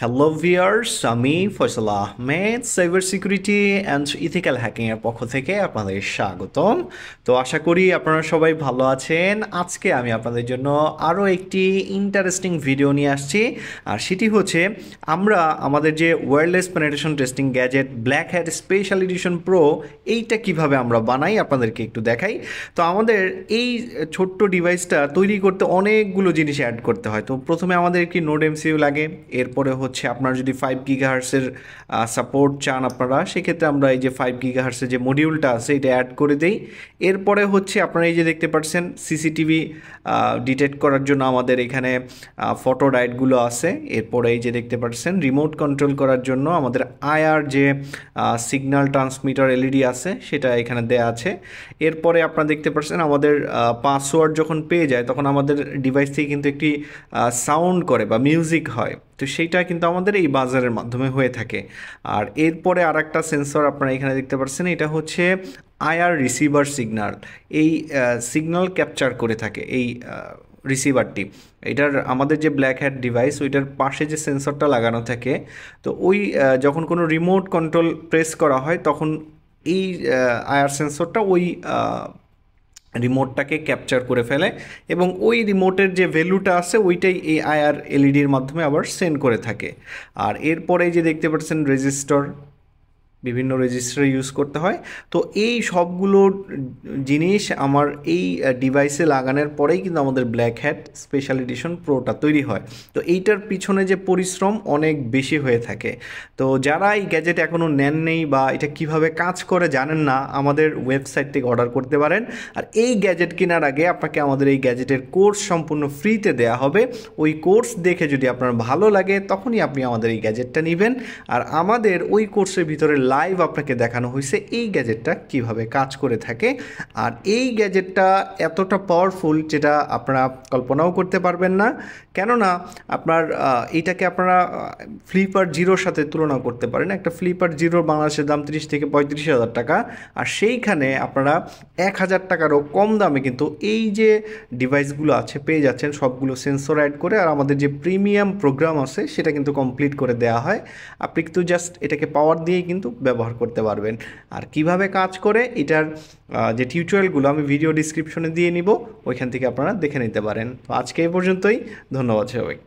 Hello viewers, আমি Faisal Ahmed cyber security and ethical হ্যাকিংয়ের পক্ষ থেকে আপনাদের স্বাগতম। তো আশা করি আপনারা সবাই ভালো আছেন। আজকে আমি আপনাদের জন্য আরও একটি ইন্টারেস্টিং ভিডিও নিয়ে আসছি, আর সেটি হচ্ছে আমরা আমাদের যে wireless penetration testing gadget black hat special edition pro এইটা কিভাবে আমরা বানাই আপনাদেরকে একটু দেখাই। তো আমাদের এই ছোট্ট ডিভাইসটা তৈরি করতে অনেকগুলো জিনিস অ্যাড করতে হয়। তো প্রথমে আমাদের একটি নোড এমসিইউ লাগে, এরপরে হচ্ছে আপনার যদি 5 GHz সাপোর্ট চান আপনারা, সেক্ষেত্রে আমরা এই যে 5 GHz যে মডিউলটা আছে এটা অ্যাড করে দেই। এরপরে হচ্ছে আপনারা এই যে দেখতে পাচ্ছেন সিসিটিভি ডিটেক্ট করার জন্য আমাদের এখানে ফটো ডায়েটগুলো আছে। এরপরে এই যে দেখতে পাচ্ছেন রিমোট কন্ট্রোল করার জন্য আমাদের আইআর যে সিগন্যাল ট্রান্সমিটার এলইডি আছে সেটা এখানে দেয়া আছে। এরপরে আপনারা দেখতে পাচ্ছেন আমাদের পাসওয়ার্ড যখন পেয়ে যায় তখন আমাদের ডিভাইস থেকে কিন্তু একটি সাউন্ড করে বা মিউজিক হয়, তো সেইটা কিন্তু আমাদের এই বাজারের মাধ্যমে হয়ে থাকে। আর এরপরে আর একটা সেন্সর আপনারা এখানে দেখতে পাচ্ছেন, এটা হচ্ছে আইআর রিসিভার সিগন্যাল। এই সিগন্যাল ক্যাপচার করে থাকে এই রিসিভারটি। এটার আমাদের যে ব্ল্যাক হ্যাট ডিভাইস ওইটার পাশে যে সেন্সরটা লাগানো থাকে, তো ওই যখন কোনো রিমোট কন্ট্রোল প্রেস করা হয় তখন এই আইআর সেন্সরটা ওই রিমোটটাকে ক্যাপচার করে ফেলে এবং ওই রিমোটের যে ভ্যালুটা আছে ওইটাই এই আইআর এলইডির মাধ্যমে আবার সেন্ড করে থাকে। আর এরপরে যে দেখতে পাচ্ছেন রেজিস্টার, বিভিন্ন রেজিস্টার ইউজ করতে হয়। তো এই সবগুলো জিনিস আমার এই ডিভাইসে লাগানোর পরেই কিন্তু আমাদের ব্ল্যাক হ্যাট স্পেশাল এডিশন প্রোটা তৈরি হয়। তো এইটার পিছনে যে পরিশ্রম অনেক বেশি হয়ে থাকে। তো যারা এই গ্যাজেট এখনও নেন নেই বা এটা কিভাবে কাজ করে জানেন না, আমাদের ওয়েবসাইট থেকে অর্ডার করতে পারেন। আর এই গ্যাজেট কেনার আগে আপনাকে আমাদের এই গ্যাজেটের কোর্স সম্পূর্ণ ফ্রিতে দেয়া হবে। ওই কোর্স দেখে যদি আপনার ভালো লাগে তখনই আপনি আমাদের এই গ্যাজেটটা নেবেন। আর আমাদের ওই কোর্সের ভিতরে লাইভ আপনাকে দেখানো হয়েছে এই গ্যাজেটটা কিভাবে কাজ করে থাকে। আর এই গ্যাজেটটা এতটা পাওয়ারফুল যেটা আপনারা কল্পনাও করতে পারবেন না। কেননা আপনার এইটাকে আপনারা ফ্লিপার জিরোর সাথে তুলনা করতে পারেন। একটা ফ্লিপার জিরোর বাংলাদেশের দাম 30 থেকে 35 হাজার টাকা, আর সেইখানে আপনারা 1,000 টাকারও কম দামে কিন্তু এই যে ডিভাইসগুলো আছে পেয়ে যাচ্ছেন, সবগুলো সেন্সর অ্যাড করে। আর আমাদের যে প্রিমিয়াম প্রোগ্রাম আছে সেটা কিন্তু কমপ্লিট করে দেওয়া হয়। আপনি কিন্তু জাস্ট এটাকে পাওয়ার দিয়েই কিন্তু ব্যবহার করতে পারবেন। আর কিভাবে কাজ করে এটার যে টিউটোরিয়ালগুলো আমি ভিডিও ডিসক্রিপশনে দিয়ে নিব, ওইখান থেকে আপনারা দেখে নিতে পারেন। তো আজকে এই পর্যন্তই, ধন্যবাদ সবাই।